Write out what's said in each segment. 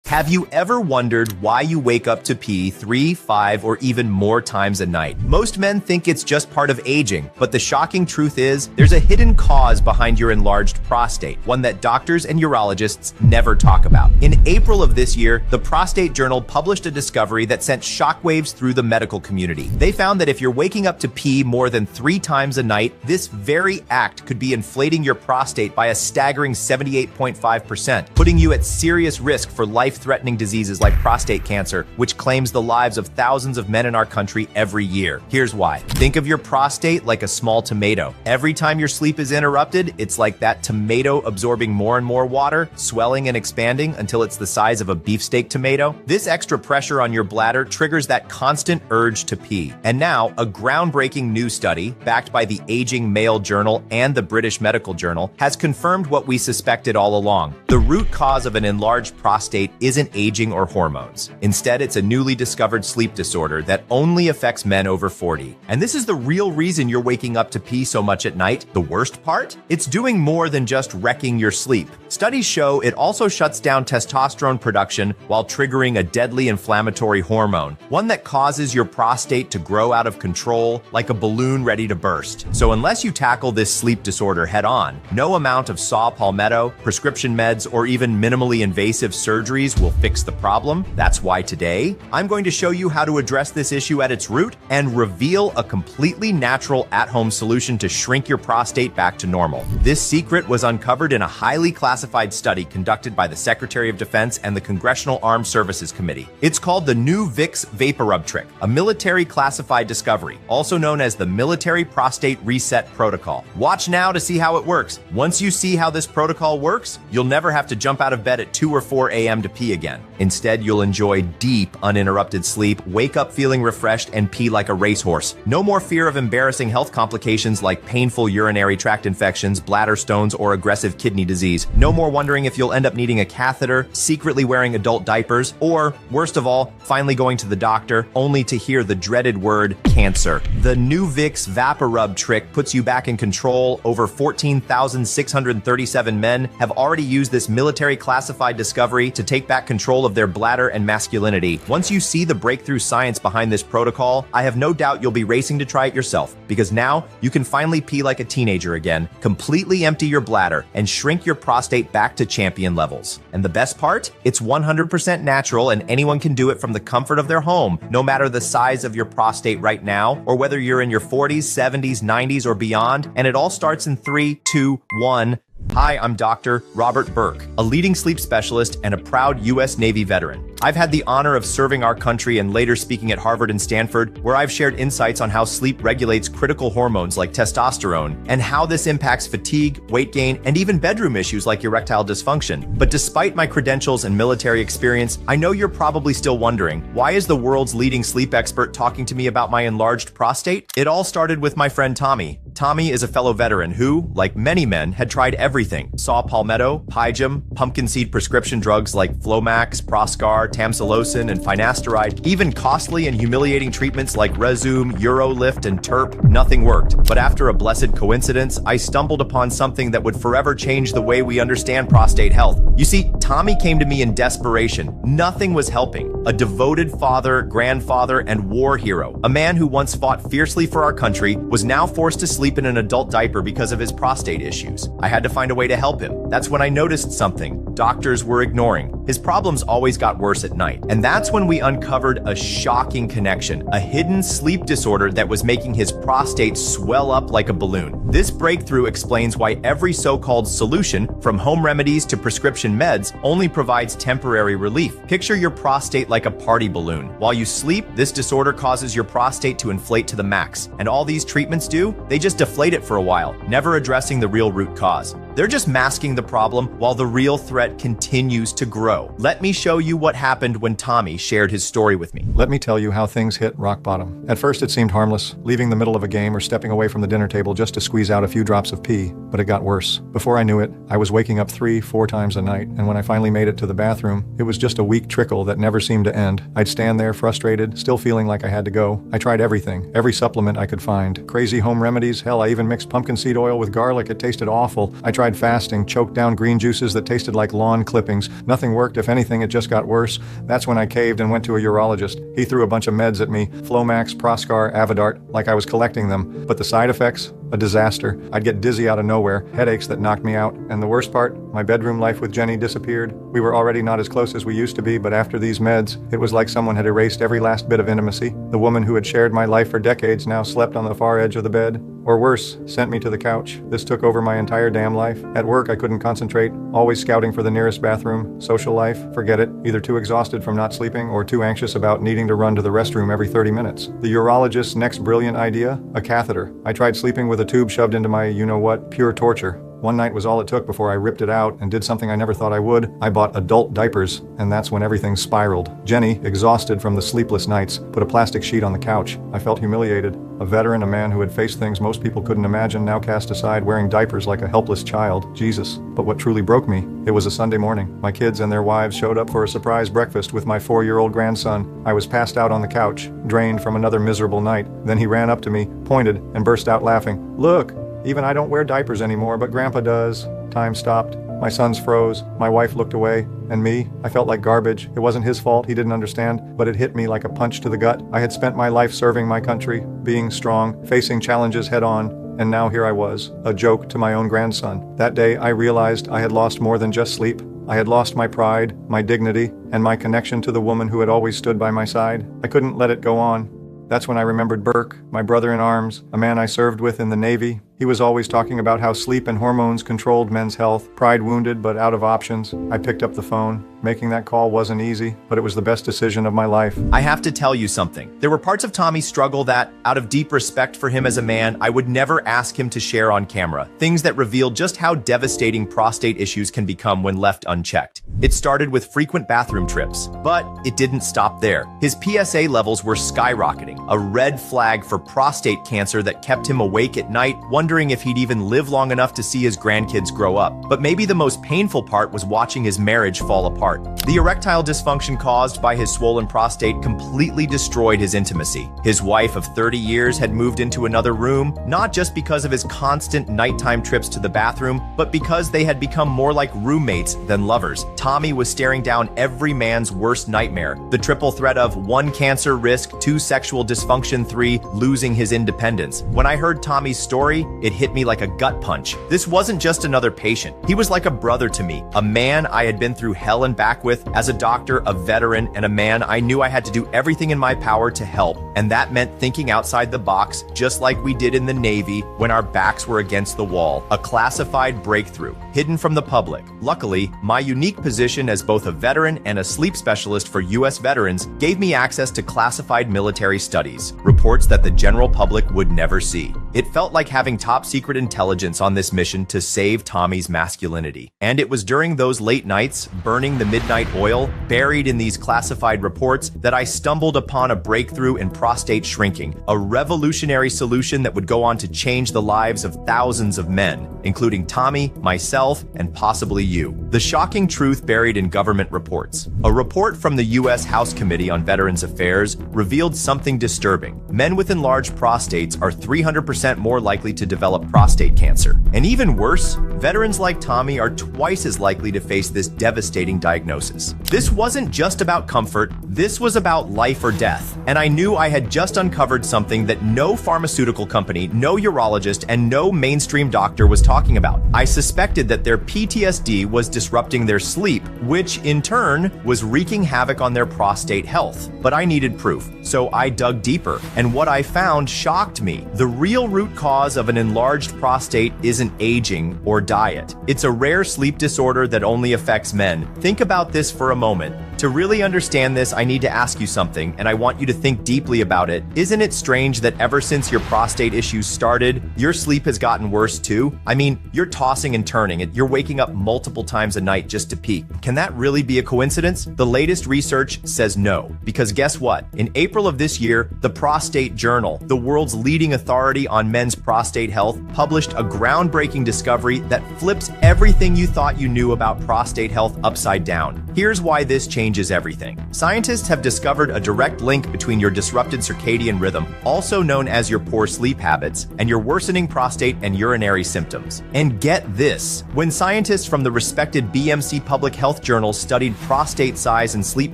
Have you ever wondered why you wake up to pee 3, 5, or even more times a night? Most men think it's just part of aging, but the shocking truth is there's a hidden cause behind your enlarged prostate, one that doctors and urologists never talk about. In April of this year, the Prostate Journal published a discovery that sent shockwaves through the medical community. They found that if you're waking up to pee more than 3 times a night, this very act could be inflating your prostate by a staggering 78.5%, putting you at serious risk for life-threatening diseases like prostate cancer, which claims the lives of thousands of men in our country every year. Here's why. Think of your prostate like a small tomato. Every time your sleep is interrupted, it's like that tomato absorbing more and more water, swelling and expanding until it's the size of a beefsteak tomato. This extra pressure on your bladder triggers that constant urge to pee. And now, a groundbreaking new study, backed by the Aging Male Journal and the British Medical Journal, has confirmed what we suspected all along. The root cause of an enlarged prostate isn't aging or hormones. Instead, it's a newly discovered sleep disorder that only affects men over 40. And this is the real reason you're waking up to pee so much at night. The worst part? It's doing more than just wrecking your sleep. Studies show it also shuts down testosterone production while triggering a deadly inflammatory hormone, one that causes your prostate to grow out of control like a balloon ready to burst. So unless you tackle this sleep disorder head on, no amount of saw palmetto, prescription meds, or even minimally invasive surgeries will fix the problem. That's why today, I'm going to show you how to address this issue at its root and reveal a completely natural at-home solution to shrink your prostate back to normal. This secret was uncovered in a highly classified study conducted by the Secretary of Defense and the Congressional Armed Services Committee. It's called the new Vicks VapoRub trick, a military classified discovery, also known as the Military Prostate Reset Protocol. Watch now to see how it works. Once you see how this protocol works, you'll never have to jump out of bed at 2 or 4 a.m. to pee again. Instead, you'll enjoy deep, uninterrupted sleep, wake up feeling refreshed, and pee like a racehorse. No more fear of embarrassing health complications like painful urinary tract infections, bladder stones, or aggressive kidney disease. No more wondering if you'll end up needing a catheter, secretly wearing adult diapers, or, worst of all, finally going to the doctor, only to hear the dreaded word cancer. The new Vicks VapoRub trick puts you back in control. Over 14,637 men have already used this military classified discovery to take back control of their bladder and masculinity. Once you see the breakthrough science behind this protocol, I have no doubt you'll be racing to try it yourself, because now you can finally pee like a teenager again, completely empty your bladder, and shrink your prostate back to champion levels. And the best part? It's 100% natural, and anyone can do it from the comfort of their home, no matter the size of your prostate right now, or whether you're in your 40s, 70s, 90s, or beyond. And it all starts in 3, 2, 1. Hi, I'm Dr. Robert Burke, a leading sleep specialist and a proud U.S. Navy veteran. I've had the honor of serving our country and later speaking at Harvard and Stanford, where I've shared insights on how sleep regulates critical hormones like testosterone and how this impacts fatigue, weight gain, and even bedroom issues like erectile dysfunction. But despite my credentials and military experience, I know you're probably still wondering, why is the world's leading sleep expert talking to me about my enlarged prostate? It all started with my friend Tommy. Tommy is a fellow veteran who, like many men, had tried everything. Saw palmetto, Pyjam, pumpkin seed prescription drugs like Flomax, Proscar, Tamsulosin, and finasteride, even costly and humiliating treatments like Rezum, Urolift, and Terp. Nothing worked. But after a blessed coincidence, I stumbled upon something that would forever change the way we understand prostate health. You see, Tommy came to me in desperation. Nothing was helping. A devoted father, grandfather, and war hero, a man who once fought fiercely for our country, was now forced to sleep in an adult diaper because of his prostate issues. I had to find a way to help him. That's when I noticed something doctors were ignoring. His problems always got worse at night. And that's when we uncovered a shocking connection, a hidden sleep disorder that was making his prostate swell up like a balloon. This breakthrough explains why every so-called solution, from home remedies to prescription meds, only provides temporary relief. Picture your prostate like a party balloon. While you sleep, this disorder causes your prostate to inflate to the max. And all these treatments do? They just deflate it for a while, never addressing the real root cause. They're just masking the problem while the real threat continues to grow. Let me show you what happened when Tommy shared his story with me. Let me tell you how things hit rock bottom. At first it seemed harmless, leaving the middle of a game or stepping away from the dinner table just to squeeze out a few drops of pee, but it got worse. Before I knew it, I was waking up 3, 4 times a night, and when I finally made it to the bathroom, it was just a weak trickle that never seemed to end. I'd stand there frustrated, still feeling like I had to go. I tried everything, every supplement I could find. Crazy home remedies, hell, I even mixed pumpkin seed oil with garlic. It tasted awful. I tried fasting, choked down green juices that tasted like lawn clippings. Nothing worked. worked. If anything, it just got worse. That's when I caved and went to a urologist. He threw a bunch of meds at me, Flomax, Proscar, Avodart, like I was collecting them. But the side effects? A disaster. I'd get dizzy out of nowhere, headaches that knocked me out. And the worst part, my bedroom life with Jenny disappeared. We were already not as close as we used to be, but after these meds, it was like someone had erased every last bit of intimacy. The woman who had shared my life for decades now slept on the far edge of the bed. Or worse, sent me to the couch. This took over my entire damn life. At work, I couldn't concentrate, always scouting for the nearest bathroom. Social life, forget it. Either too exhausted from not sleeping or too anxious about needing to run to the restroom every 30 minutes. The urologist's next brilliant idea? A catheter. I tried sleeping with a tube shoved into my you-know-what, pure torture. One night was all it took before I ripped it out and did something I never thought I would. I bought adult diapers, and that's when everything spiraled. Jenny, exhausted from the sleepless nights, put a plastic sheet on the couch. I felt humiliated. A veteran, a man who had faced things most people couldn't imagine, now cast aside wearing diapers like a helpless child. Jesus. But what truly broke me? It was a Sunday morning. My kids and their wives showed up for a surprise breakfast with my 4-year-old grandson. I was passed out on the couch, drained from another miserable night. Then he ran up to me, pointed, and burst out laughing. Look! Even I don't wear diapers anymore, but Grandpa does. Time stopped. My sons froze. My wife looked away. And me? I felt like garbage. It wasn't his fault. He didn't understand. But it hit me like a punch to the gut. I had spent my life serving my country, being strong, facing challenges head on. And now here I was, a joke to my own grandson. That day, I realized I had lost more than just sleep. I had lost my pride, my dignity, and my connection to the woman who had always stood by my side. I couldn't let it go on. That's when I remembered Burke, my brother in arms, a man I served with in the Navy. He was always talking about how sleep and hormones controlled men's health, pride wounded but out of options. I picked up the phone. Making that call wasn't easy, but it was the best decision of my life. I have to tell you something. There were parts of Tommy's struggle that, out of deep respect for him as a man, I would never ask him to share on camera. Things that revealed just how devastating prostate issues can become when left unchecked. It started with frequent bathroom trips, but it didn't stop there. His PSA levels were skyrocketing, a red flag for prostate cancer that kept him awake at night, wondering if he'd even live long enough to see his grandkids grow up. But maybe the most painful part was watching his marriage fall apart. The erectile dysfunction caused by his swollen prostate completely destroyed his intimacy. His wife of 30 years had moved into another room, not just because of his constant nighttime trips to the bathroom, but because they had become more like roommates than lovers. Tommy was staring down every man's worst nightmare, the triple threat of 1, cancer risk, 2, sexual dysfunction, 3, losing his independence. When I heard Tommy's story, it hit me like a gut punch. This wasn't just another patient. He was like a brother to me, a man I had been through hell and back with as a doctor, a veteran, and a man I knew I had to do everything in my power to help. And that meant thinking outside the box, just like we did in the Navy when our backs were against the wall. A classified breakthrough, hidden from the public. Luckily, my unique position as both a veteran and a sleep specialist for U.S. veterans gave me access to classified military studies, reports that the general public would never see. It felt like having top secret intelligence on this mission to save Tommy's masculinity. And it was during those late nights, burning the midnight oil, buried in these classified reports, that I stumbled upon a breakthrough in prostate shrinking, a revolutionary solution that would go on to change the lives of thousands of men, including Tommy, myself, and possibly you. The shocking truth buried in government reports. A report from the U.S. House Committee on Veterans Affairs revealed something disturbing. Men with enlarged prostates are 300% more likely to develop prostate cancer. And even worse, veterans like Tommy are twice as likely to face this devastating diagnosis. This wasn't just about comfort, this was about life or death. And I knew I had just uncovered something that no pharmaceutical company, no urologist, and no mainstream doctor was talking about. I suspected that their PTSD was disrupting their sleep, which in turn was wreaking havoc on their prostate health. But I needed proof, so I dug deeper, and what I found shocked me. The real root cause of an enlarged prostate isn't aging or diet. It's a rare sleep disorder that only affects men. Think about this for a moment. To really understand this, I need to ask you something, and I want you to think deeply about it. Isn't it strange that ever since your prostate issues started, your sleep has gotten worse too? I mean, you're tossing and turning, and you're waking up multiple times a night just to pee. Can that really be a coincidence? The latest research says no, because guess what? In April of this year, the Prostate Journal, the world's leading authority on men's prostate health, published a groundbreaking discovery that flips everything you thought you knew about prostate health upside down. Here's why this changed changes everything. Scientists have discovered a direct link between your disrupted circadian rhythm, also known as your poor sleep habits, and your worsening prostate and urinary symptoms. And get this, when scientists from the respected BMC Public Health Journal studied prostate size and sleep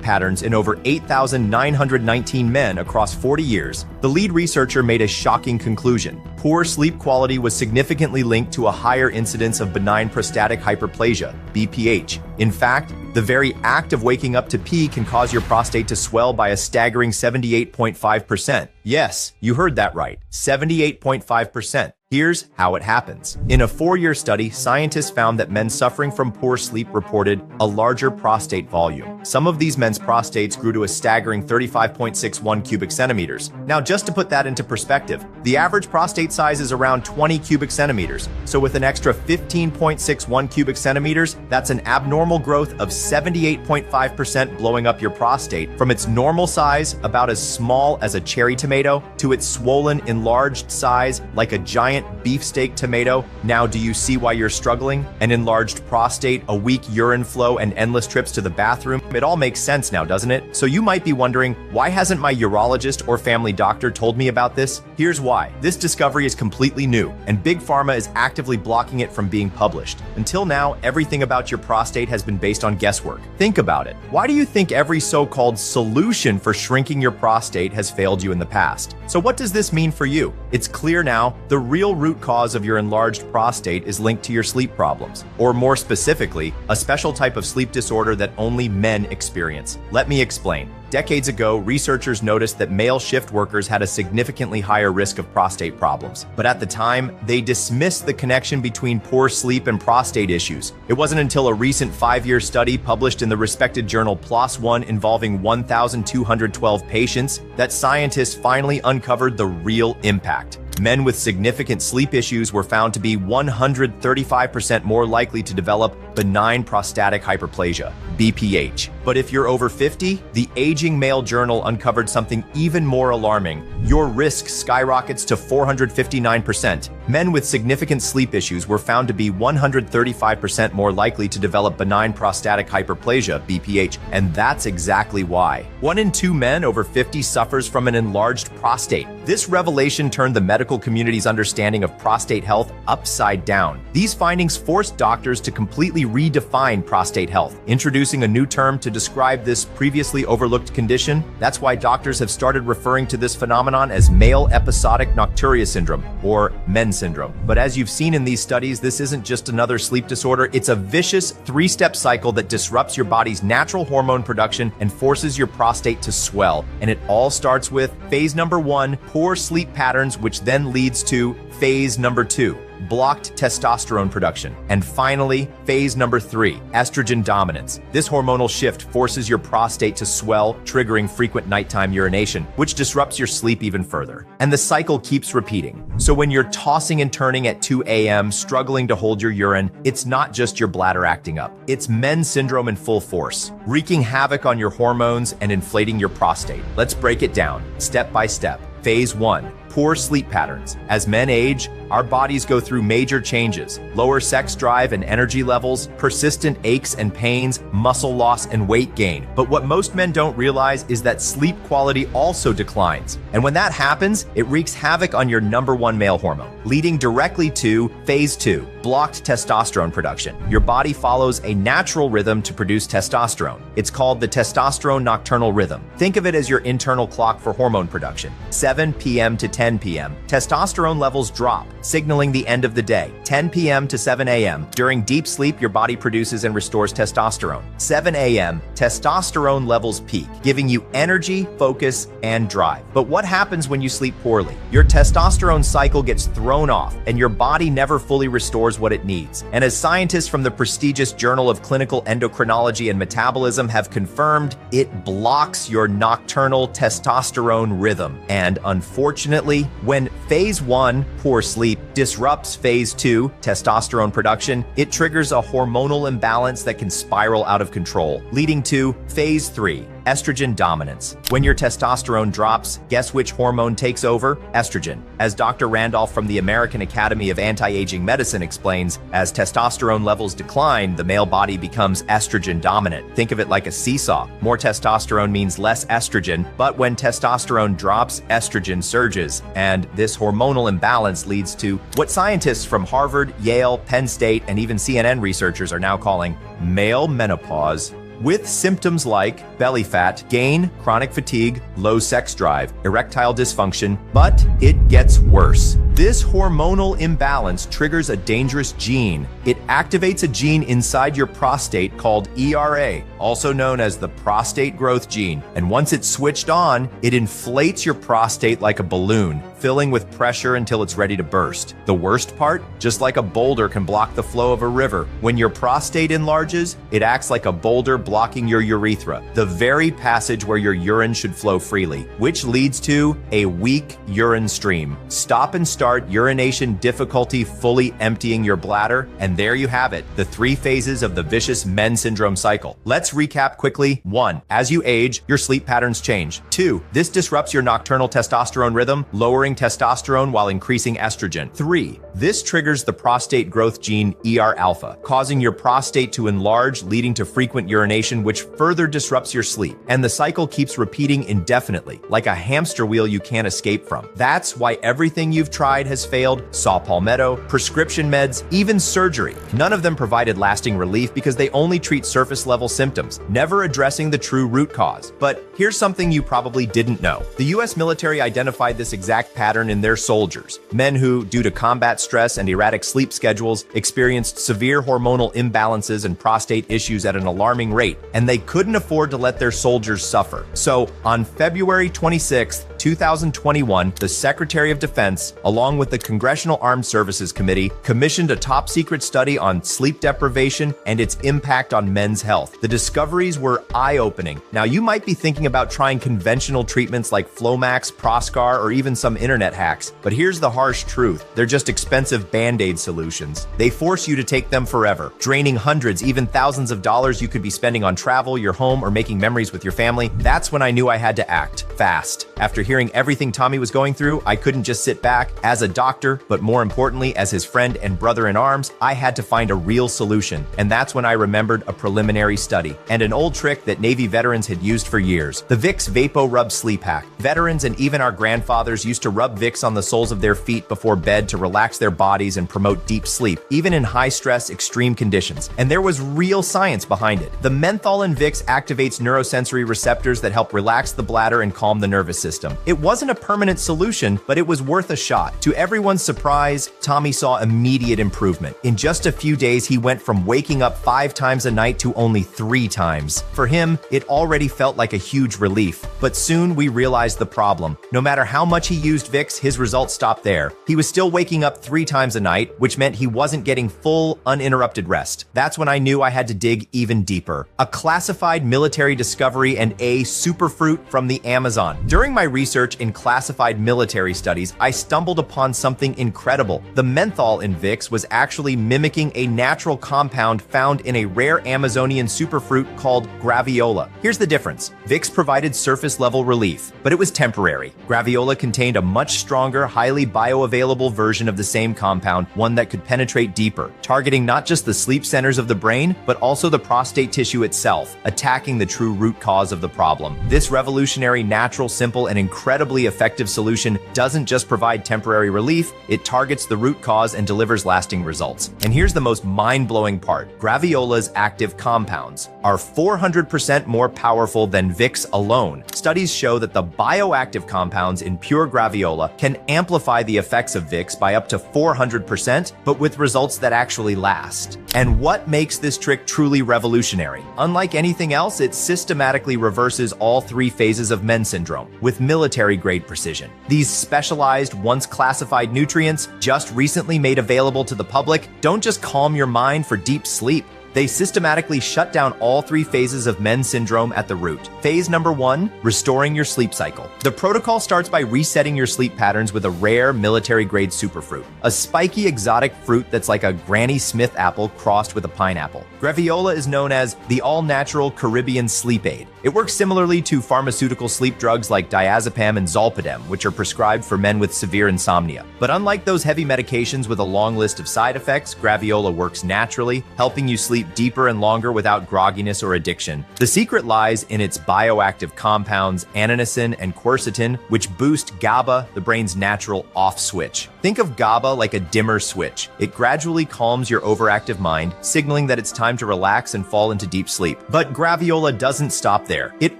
patterns in over 8,919 men across 40 years, the lead researcher made a shocking conclusion. Poor sleep quality was significantly linked to a higher incidence of benign prostatic hyperplasia, BPH. In fact, the very act of waking up to pee can cause your prostate to swell by a staggering 78.5%. Yes, you heard that right, 78.5%. Here's how it happens. In a 4-year study, scientists found that men suffering from poor sleep reported a larger prostate volume. Some of these men's prostates grew to a staggering 35.61 cubic centimeters. Now, just to put that into perspective, the average prostate size is around 20 cubic centimeters. So with an extra 15.61 cubic centimeters, that's an abnormal growth of 78.5%, blowing up your prostate from its normal size, about as small as a cherry tomato, to its swollen, enlarged size like a giant beefsteak tomato. Now, do you see why you're struggling? An enlarged prostate, a weak urine flow, and endless trips to the bathroom? It all makes sense now, doesn't it? So you might be wondering, why hasn't my urologist or family doctor told me about this? Here's why. This discovery is completely new, and Big Pharma is actively blocking it from being published. Until now, everything about your prostate has been based on guesswork. Think about it. Why do you think every so-called solution for shrinking your prostate has failed you in the past? So what does this mean for you? It's clear now, the real root cause of your enlarged prostate is linked to your sleep problems, or more specifically, a special type of sleep disorder that only men experience. Let me explain. Decades ago, researchers noticed that male shift workers had a significantly higher risk of prostate problems. But at the time, they dismissed the connection between poor sleep and prostate issues. It wasn't until a recent 5-year study published in the respected journal PLOS One involving 1,212 patients that scientists finally uncovered the real impact. Men with significant sleep issues were found to be 135% more likely to develop benign prostatic hyperplasia, BPH. But if you're over 50, the Aging Male Journal uncovered something even more alarming. Your risk skyrockets to 459%. Men with significant sleep issues were found to be 135% more likely to develop benign prostatic hyperplasia, BPH, and that's exactly why. 1 in 2 men over 50 suffers from an enlarged prostate. This revelation turned the medical community's understanding of prostate health upside down. These findings forced doctors to completely redefine prostate health, introducing a new term to describe this previously overlooked condition. That's why doctors have started referring to this phenomenon as male episodic nocturia syndrome, or men syndrome. But as you've seen in these studies, this isn't just another sleep disorder. It's a vicious 3-step cycle that disrupts your body's natural hormone production and forces your prostate to swell. And it all starts with phase number 1, poor sleep patterns, which then leads to phase number 2, blocked testosterone production. And finally, phase number 3, estrogen dominance. This hormonal shift forces your prostate to swell, triggering frequent nighttime urination, which disrupts your sleep even further. And the cycle keeps repeating. So when you're tossing and turning at 2 a.m., struggling to hold your urine, it's not just your bladder acting up. It's men's syndrome in full force, wreaking havoc on your hormones and inflating your prostate. Let's break it down, step by step. Phase 1, poor sleep patterns. As men age, our bodies go through major changes: lower sex drive and energy levels, persistent aches and pains, muscle loss, and weight gain. But what most men don't realize is that sleep quality also declines. And when that happens, it wreaks havoc on your number 1 male hormone, leading directly to phase 2, blocked testosterone production. Your body follows a natural rhythm to produce testosterone. It's called the testosterone nocturnal rhythm. Think of it as your internal clock for hormone production. 7 p.m. to 10 p.m., testosterone levels drop, signaling the end of the day. 10 p.m. to 7 a.m. During deep sleep, your body produces and restores testosterone. 7 a.m., testosterone levels peak, giving you energy, focus, and drive. But what happens when you sleep poorly? Your testosterone cycle gets thrown off, and your body never fully restores what it needs. And as scientists from the prestigious Journal of Clinical Endocrinology and Metabolism have confirmed, it blocks your nocturnal testosterone rhythm. And unfortunately, when phase 1, poor sleep, disrupts phase 2, testosterone production, it triggers a hormonal imbalance that can spiral out of control, leading to phase 3, estrogen dominance. When your testosterone drops, guess which hormone takes over? Estrogen. As Dr. Randolph from the American Academy of Anti-Aging Medicine explains, as testosterone levels decline, the male body becomes estrogen dominant. Think of it like a seesaw. More testosterone means less estrogen, but when testosterone drops, estrogen surges. And this hormonal imbalance leads to what scientists from Harvard, Yale, Penn State, and even CNN researchers are now calling male menopause, with symptoms like belly fat, gain, chronic fatigue, low sex drive, erectile dysfunction, but it gets worse. This hormonal imbalance triggers a dangerous gene. It activates a gene inside your prostate called ERA, also known as the prostate growth gene. And once it's switched on, it inflates your prostate like a balloon, filling with pressure until it's ready to burst. The worst part? Just like a boulder can block the flow of a river, when your prostate enlarges, it acts like a boulder blocking your urethra, the very passage where your urine should flow freely, which leads to a weak urine stream. Stop and start urination difficulty fully emptying your bladder, and there you have it, the 3 phases of the vicious men syndrome cycle. Let's recap quickly. 1. As you age, your sleep patterns change. 2. This disrupts your nocturnal testosterone rhythm, lowering testosterone while increasing estrogen. 3. This triggers the prostate growth gene ER-alpha, causing your prostate to enlarge, leading to frequent urination, which further disrupts your sleep. And the cycle keeps repeating indefinitely, like a hamster wheel you can't escape from. That's why everything you've tried has failed: saw palmetto, prescription meds, even surgery. None of them provided lasting relief because they only treat surface-level symptoms, never addressing the true root cause. But here's something you probably didn't know. The US military identified this exact pattern in their soldiers, men who, due to combat stress and erratic sleep schedules, experienced severe hormonal imbalances and prostate issues at an alarming rate, and they couldn't afford to let their soldiers suffer. So, on February 26th, 2021, the Secretary of Defense, along with the Congressional Armed Services Committee, commissioned a top-secret study on sleep deprivation and its impact on men's health. The discoveries were eye-opening. Now, you might be thinking about trying conventional treatments like Flomax, Proscar, or even some internet hacks, but here's the harsh truth. They're just expensive Band-Aid solutions. They force you to take them forever, draining hundreds, even thousands of dollars you could be spending on travel, your home, or making memories with your family. That's when I knew I had to act fast. After hearing everything Tommy was going through, I couldn't just sit back. As a doctor, but more importantly, as his friend and brother in arms, I had to find a real solution. And that's when I remembered a preliminary study and an old trick that Navy veterans had used for years: the Vicks Vapo Rub Sleep Hack. Veterans and even our grandfathers used to rub Vicks on the soles of their feet before bed to relax their bodies and promote deep sleep, even in high-stress, extreme conditions. And there was real science behind it. The menthol in Vicks activates neurosensory receptors that help relax the bladder and calm the nervous system. It wasn't a permanent solution, but it was worth a shot. To everyone's surprise, Tommy saw immediate improvement. In just a few days, he went from waking up 5 times a night to only 3 times. For him, it already felt like a huge relief. But soon we realized the problem. No matter how much he used Vicks, his results stopped there. He was still waking up 3 times a night, which meant he wasn't getting full, uninterrupted rest. That's when I knew I had to dig even deeper. A classified military discovery and a superfruit from the Amazon. During my research in classified military studies, I stumbled upon something incredible. The menthol in Vicks was actually mimicking a natural compound found in a rare Amazonian superfruit called graviola. Here's the difference. Vicks provided surface-level relief, but it was temporary. Graviola contained a much stronger, highly bioavailable version of the same compound, one that could penetrate deeper, targeting not just the sleep centers of the brain, but also the prostate tissue itself, attacking the true root cause of the problem. This revolutionary, natural, simple, and incredibly effective solution doesn't just provide temporary relief, it targets the root cause and delivers lasting results. And here's the most mind-blowing part. Graviola's active compounds are 400% more powerful than Vicks alone. Studies show that the bioactive compounds in pure graviola can amplify the effects of Vicks by up to 400%, but with results that actually last. And what makes this trick truly revolutionary? Unlike anything else, it systematically reverses all 3 phases of men's syndrome with military-grade precision. These specialized, once classified nutrients, just recently made available to the public, don't just calm your mind for deep sleep. They systematically shut down all 3 phases of men's syndrome at the root. Phase number 1, restoring your sleep cycle. The protocol starts by resetting your sleep patterns with a rare military-grade superfruit, a spiky exotic fruit that's like a Granny Smith apple crossed with a pineapple. Graviola is known as the all-natural Caribbean sleep aid. It works similarly to pharmaceutical sleep drugs like diazepam and zolpidem, which are prescribed for men with severe insomnia. But unlike those heavy medications with a long list of side effects, Graviola works naturally, helping you sleep deeper and longer without grogginess or addiction. The secret lies in its bioactive compounds, ananocin and quercetin, which boost GABA, the brain's natural off switch. Think of GABA like a dimmer switch. It gradually calms your overactive mind, signaling that it's time to relax and fall into deep sleep. But Graviola doesn't stop there. It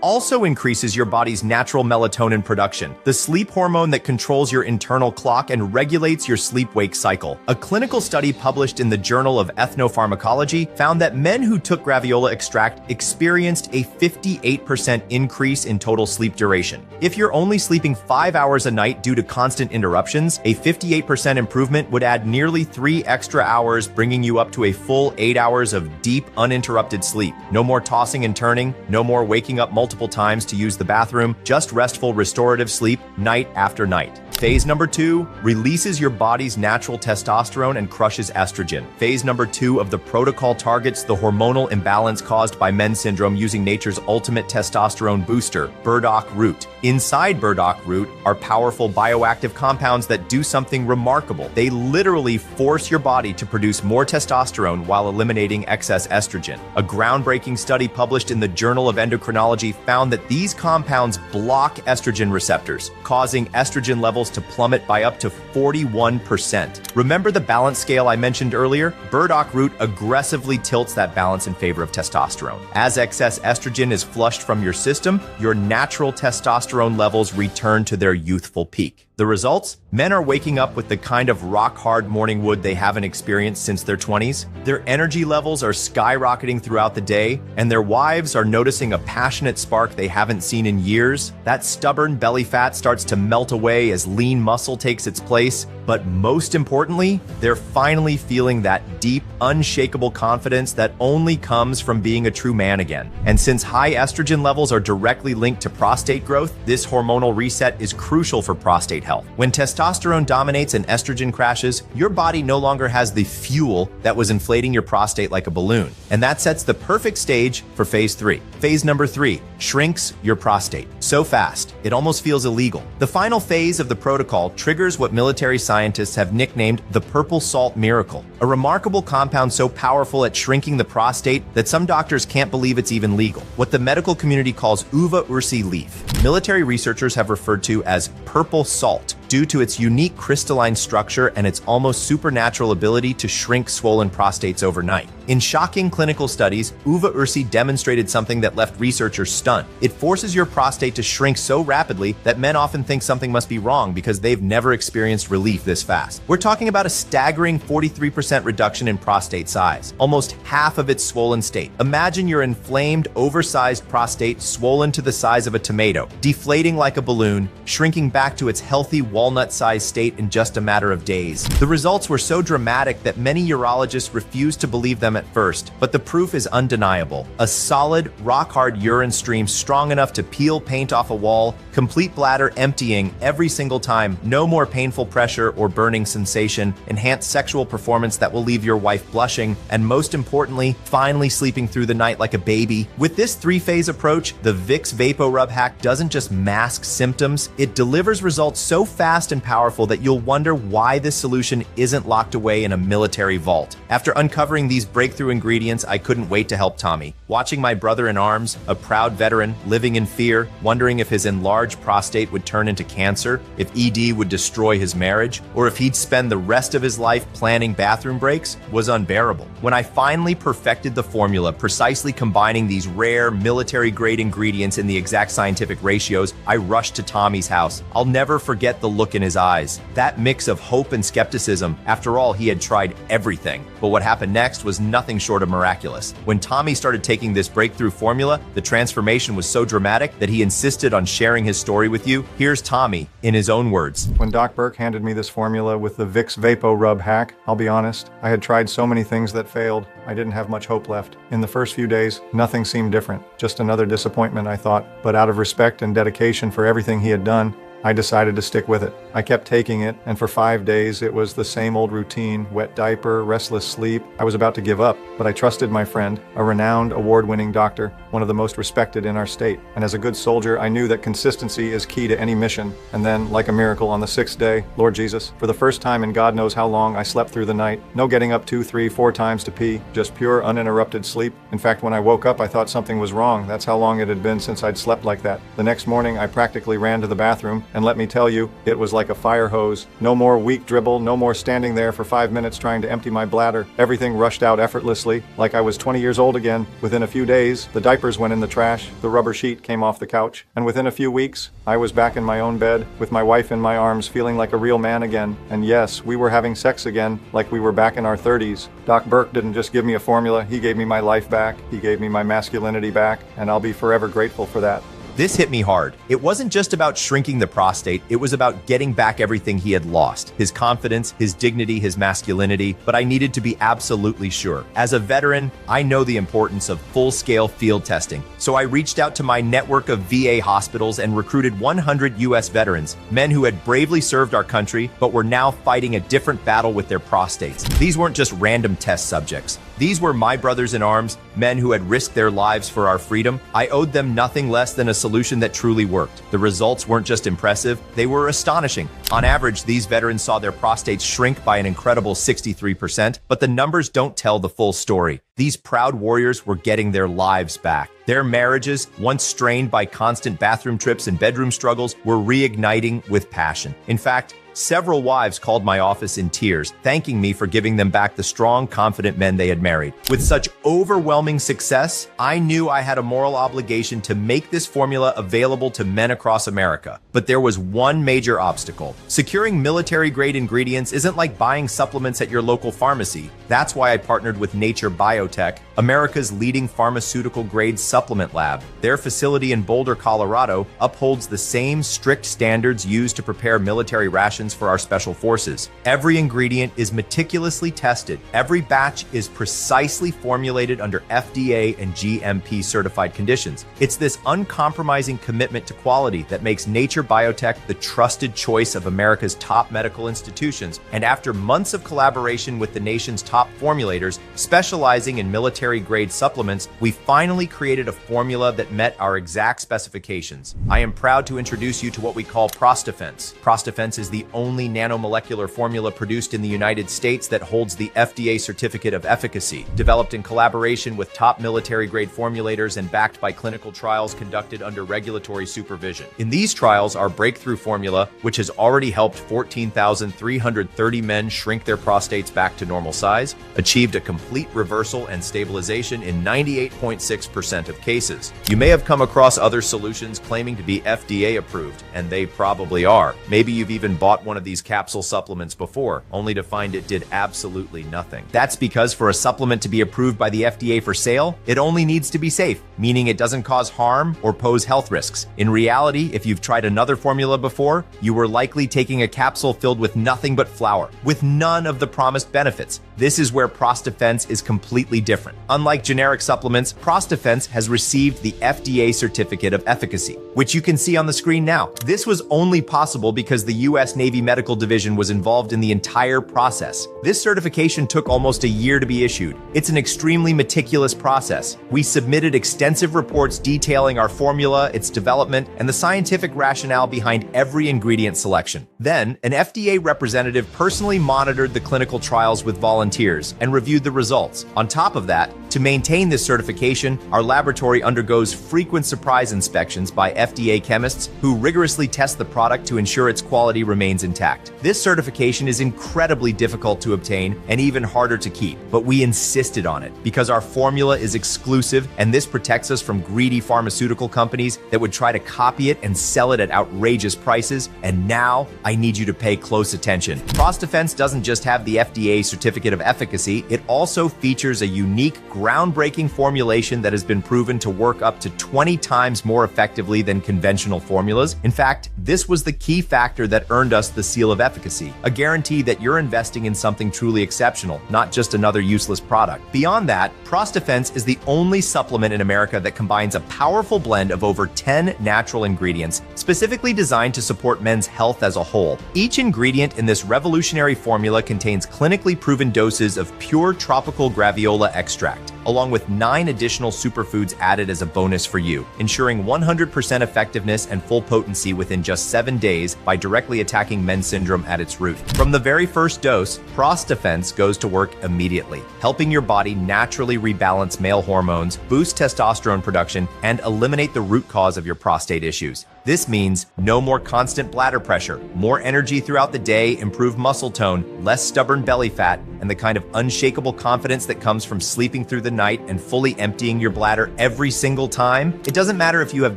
also increases your body's natural melatonin production, the sleep hormone that controls your internal clock and regulates your sleep-wake cycle. A clinical study published in the Journal of Ethnopharmacology found that men who took Graviola extract experienced a 58% increase in total sleep duration. If you're only sleeping 5 hours a night due to constant interruptions, a 58% improvement would add nearly 3 extra hours, bringing you up to a full 8 hours of deep, uninterrupted sleep. No more tossing and turning, no more waking up multiple times to use the bathroom, just restful, restorative sleep night after night. Phase number 2 releases your body's natural testosterone and crushes estrogen. Phase number 2 of the protocol targets the hormonal imbalance caused by men's syndrome using nature's ultimate testosterone booster, burdock root. Inside burdock root are powerful bioactive compounds that do something remarkable. They literally force your body to produce more testosterone while eliminating excess estrogen. A groundbreaking study published in the Journal of Endocrinology found that these compounds block estrogen receptors, causing estrogen levels to plummet by up to 41%. Remember the balance scale I mentioned earlier? Burdock root aggressively tilts that balance in favor of testosterone. As excess estrogen is flushed from your system, your natural testosterone levels return to their youthful peak. The results? Men are waking up with the kind of rock-hard morning wood they haven't experienced since their 20s. Their energy levels are skyrocketing throughout the day, and their wives are noticing a passionate spark they haven't seen in years. That stubborn belly fat starts to melt away as lean muscle takes its place. But most importantly, they're finally feeling that deep, unshakable confidence that only comes from being a true man again. And since high estrogen levels are directly linked to prostate growth, this hormonal reset is crucial for prostate health. When testosterone dominates and estrogen crashes, your body no longer has the fuel that was inflating your prostate like a balloon. And that sets the perfect stage for phase 3. Phase number 3 shrinks your prostate. So fast, it almost feels illegal. The final phase of the protocol triggers what military scientists have nicknamed the purple salt miracle, a remarkable compound so powerful at shrinking the prostate that some doctors can't believe it's even legal. What the medical community calls uva ursi leaf, military researchers have referred to as purple salt due to its unique crystalline structure and its almost supernatural ability to shrink swollen prostates overnight. In shocking clinical studies, uva ursi demonstrated something that left researchers stunned. It forces your prostate to shrink so rapidly that men often think something must be wrong because they've never experienced relief this fast. We're talking about a staggering 43% reduction in prostate size, almost half of its swollen state. Imagine your inflamed, oversized prostate swollen to the size of a tomato, deflating like a balloon, shrinking back to its healthy walnut-sized state in just a matter of days. The results were so dramatic that many urologists refused to believe them at first, but the proof is undeniable. A solid, rock-hard urine stream strong enough to peel paint off a wall, complete bladder emptying every single time, no more painful pressure or burning sensation, enhanced sexual performance that will leave your wife blushing, and most importantly, finally sleeping through the night like a baby. With this 3-phase approach, the Vicks VapoRub hack doesn't just mask symptoms, it delivers results so fast and powerful that you'll wonder why this solution isn't locked away in a military vault. After uncovering these breakthrough ingredients, I couldn't wait to help Tommy. Watching my brother in arms, a proud veteran, living in fear, wondering if his enlarged prostate would turn into cancer, if ED would destroy his marriage, or if he'd spend the rest of his life planning bathroom breaks, was unbearable. When I finally perfected the formula, precisely combining these rare, military-grade ingredients in the exact scientific ratios, I rushed to Tommy's house. I'll never forget the look in his eyes. That mix of hope and skepticism. After all, he had tried everything. But what happened next was nothing short of miraculous. When Tommy started taking this breakthrough formula, the transformation was so dramatic that he insisted on sharing his story with you. Here's Tommy in his own words. When Doc Burke handed me this formula with the Vicks VapoRub hack, I'll be honest, I had tried so many things that failed, I didn't have much hope left. In the first few days, nothing seemed different. Just another disappointment, I thought. But out of respect and dedication for everything he had done, I decided to stick with it. I kept taking it, and for 5 days it was the same old routine, wet diaper, restless sleep. I was about to give up, but I trusted my friend, a renowned award-winning doctor, one of the most respected in our state. And as a good soldier, I knew that consistency is key to any mission. And then, like a miracle, on the 6th day, Lord Jesus, for the first time in God knows how long, I slept through the night. No getting up 2, 3, 4 times to pee, just pure uninterrupted sleep. In fact, when I woke up, I thought something was wrong. That's how long it had been since I'd slept like that. The next morning, I practically ran to the bathroom, and let me tell you, it was like a fire hose. No more weak dribble, no more standing there for 5 minutes trying to empty my bladder. Everything rushed out effortlessly, like I was 20 years old again. Within a few days, the diapers went in the trash, the rubber sheet came off the couch, and within a few weeks, I was back in my own bed, with my wife in my arms, feeling like a real man again. And yes, we were having sex again, like we were back in our 30s. Doc Burke didn't just give me a formula, he gave me my life back, he gave me my masculinity back, and I'll be forever grateful for that. This hit me hard. It wasn't just about shrinking the prostate, it was about getting back everything he had lost. His confidence, his dignity, his masculinity, but I needed to be absolutely sure. As a veteran, I know the importance of full-scale field testing. So I reached out to my network of VA hospitals and recruited 100 US veterans, men who had bravely served our country, but were now fighting a different battle with their prostates. These weren't just random test subjects. These were my brothers in arms, men who had risked their lives for our freedom. I owed them nothing less than a solution that truly worked. The results weren't just impressive, they were astonishing. On average, these veterans saw their prostates shrink by an incredible 63%, but the numbers don't tell the full story. These proud warriors were getting their lives back. Their marriages, once strained by constant bathroom trips and bedroom struggles, were reigniting with passion. In fact, several wives called my office in tears, thanking me for giving them back the strong, confident men they had married. With such overwhelming success, I knew I had a moral obligation to make this formula available to men across America. But there was one major obstacle. Securing military-grade ingredients isn't like buying supplements at your local pharmacy. That's why I partnered with Nature Biotech, America's leading pharmaceutical-grade supplement lab. Their facility in Boulder, Colorado, upholds the same strict standards used to prepare military rations for our special forces. Every ingredient is meticulously tested. Every batch is precisely formulated under FDA and GMP certified conditions. It's this uncompromising commitment to quality that makes Nature Biotech the trusted choice of America's top medical institutions. And after months of collaboration with the nation's top formulators specializing in military-grade supplements, we finally created a formula that met our exact specifications. I am proud to introduce you to what we call Prostafense. Prostafense is the only nanomolecular formula produced in the United States that holds the FDA certificate of efficacy, developed in collaboration with top military-grade formulators and backed by clinical trials conducted under regulatory supervision. In these trials, our breakthrough formula, which has already helped 14,330 men shrink their prostates back to normal size, achieved a complete reversal and stabilization in 98.6% of cases. You may have come across other solutions claiming to be FDA approved, and they probably are. Maybe you've even bought one of these capsule supplements before, only to find it did absolutely nothing. That's because for a supplement to be approved by the FDA for sale, it only needs to be safe, meaning it doesn't cause harm or pose health risks. In reality, if you've tried another formula before, you were likely taking a capsule filled with nothing but flour, with none of the promised benefits. This is where Prostafense is completely different. Unlike generic supplements, Prostafense has received the FDA certificate of efficacy, which you can see on the screen now. This was only possible because the U.S. Navy Medical Division was involved in the entire process. This certification took almost a year to be issued. It's an extremely meticulous process. We submitted extensive reports detailing our formula, its development, and the scientific rationale behind every ingredient selection. Then, an FDA representative personally monitored the clinical trials with volunteers and reviewed the results. On top of that, to maintain this certification, our laboratory undergoes frequent surprise inspections by FDA chemists who rigorously test the product to ensure its quality remains intact. This certification is incredibly difficult to obtain and even harder to keep, but we insisted on it because our formula is exclusive, and this protects us from greedy pharmaceutical companies that would try to copy it and sell it at outrageous prices. And now I need you to pay close attention. Prostafense doesn't just have the FDA certificate of efficacy, it also features a unique groundbreaking formulation that has been proven to work up to 20 times more effectively than conventional formulas. In fact, this was the key factor that earned us the seal of efficacy, a guarantee that you're investing in something truly exceptional, not just another useless product. Beyond that, Prostafense is the only supplement in America that combines a powerful blend of over 10 natural ingredients, specifically designed to support men's health as a whole. Each ingredient in this revolutionary formula contains clinically proven doses of pure tropical graviola extract, along with 9 additional superfoods added as a bonus for you, ensuring 100% effectiveness and full potency within just 7 days by directly attacking men's syndrome at its root. From the very first dose, Prostafense goes to work immediately, helping your body naturally rebalance male hormones, boost testosterone production, and eliminate the root cause of your prostate issues. This means no more constant bladder pressure, more energy throughout the day, improved muscle tone, less stubborn belly fat, and the kind of unshakable confidence that comes from sleeping through the night and fully emptying your bladder every single time. It doesn't matter if you have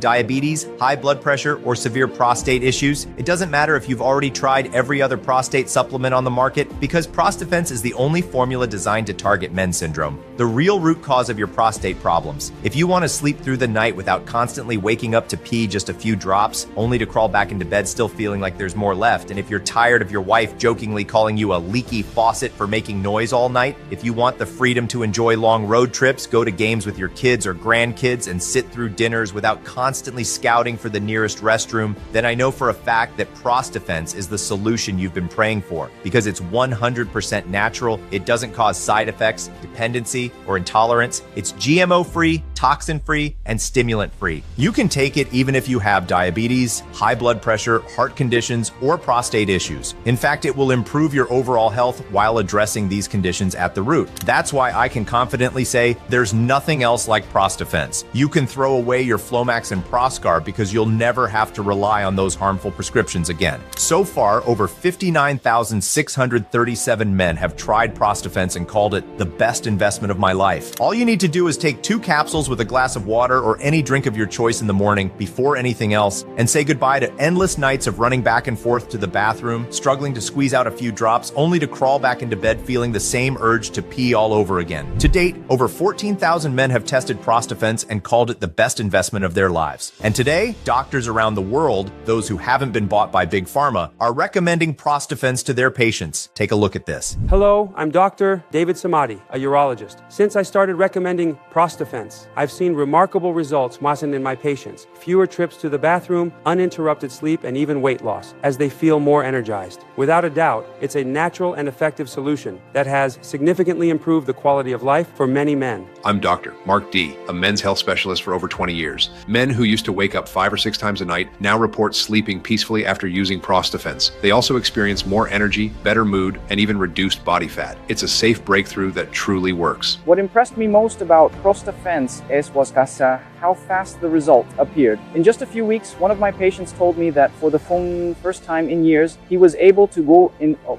diabetes, high blood pressure, or severe prostate issues. It doesn't matter if you've already tried every other prostate supplement on the market, because Prostafense is the only formula designed to target men's syndrome, the real root cause of your prostate problems. If you want to sleep through the night without constantly waking up to pee just a few drops, only to crawl back into bed still feeling like there's more left, and if you're tired of your wife jokingly calling you a leaky faucet for making noise all night, if you want the freedom to enjoy long road trips, go to games with your kids or grandkids, and sit through dinners without constantly scouting for the nearest restroom, then I know for a fact that Prostafense is the solution you've been praying for, because it's 100% natural, it doesn't cause side effects, dependency, or intolerance. It's GMO-free, toxin-free, and stimulant-free. You can take it even if you have diabetes, high blood pressure, heart conditions, or prostate issues. In fact, it will improve your overall health while addressing these conditions at the root. That's why I can confidently say there's nothing else like Prostafense. You can throw away your Flomax and Proscar because you'll never have to rely on those harmful prescriptions again. So far, over 59,637 men have tried Prostafense and called it the best investment of my life. All you need to do is take 2 capsules with a glass of water or any drink of your choice in the morning before anything else, and say goodbye to endless nights of running back and forth to the bathroom, struggling to squeeze out a few drops, only to crawl back into bed feeling the same urge to pee all over again. To date, over 14,000 men have tested Prostafense and called it the best investment of their lives. And today, doctors around the world, those who haven't been bought by Big Pharma, are recommending Prostafense to their patients. Take a look at this. Hello, I'm Dr. David Samadi, a urologist. Since I started recommending Prostafense, I've seen remarkable results in my patients. Fewer trips to the bathroom, uninterrupted sleep, and even weight loss, as they feel more energized. Without a doubt, it's a natural and effective solution that has significantly improved the quality of life for many men. I'm Dr. Mark D., a men's health specialist for over 20 years. Men who used to wake up 5 or 6 times a night now report sleeping peacefully after using Prostafense. They also experience more energy, better mood, and even reduced body fat. It's a safe breakthrough that truly works. What impressed me most about Prostafense was how fast the result appeared. In just a few weeks, one of my patients told me that for the first time in years, he was able to go